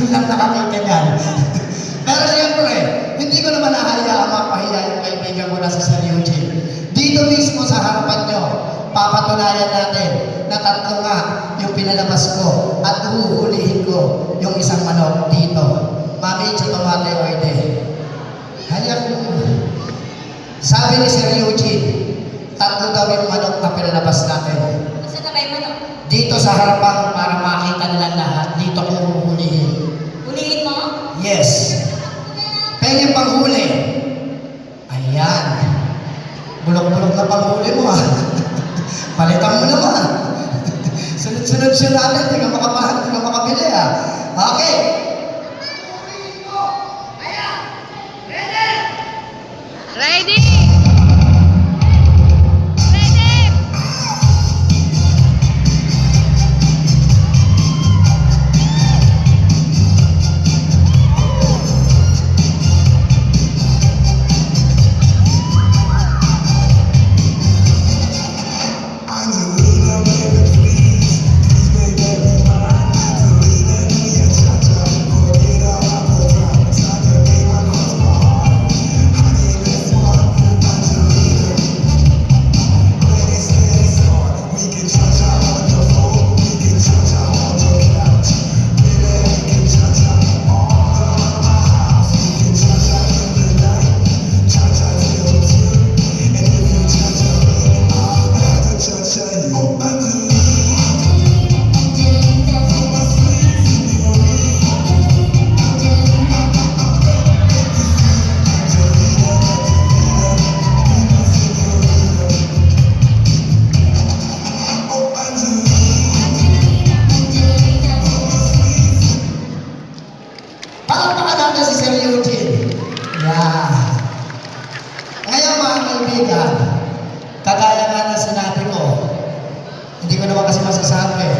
Sino lang nakakita niyan? Pero siyempre, hindi ko naman nahayaan mapahiya yung kaibigan ko na si Sir Eugene. Dito mismo sa harapan nyo, papatunayan natin na tatlo nga yung pinalabas ko at uhuhulihin ko yung isang manok dito. Mami, Chotomate Oide. Hayang sabi ni Sir Eugene, tatlo daw yung manok na pinalabas natin. Saan na ba yung manok? Dito sa harapan para makita nila lahat, dito ko uhuhulihin. Huliin mo? Yes. Pwede panghuli. Ayan. Bulok-bulok na panghuli mo ah. Palitan mo naman. Sunod-sunod siya natin, hindi ka makabili ah. Okay. Ready! Palakpakan natin si Sir Eugene. Yeah. Ngayon mga kaibigan, kagaya nga na sinabi ko, hindi ko naman kasi masasabi.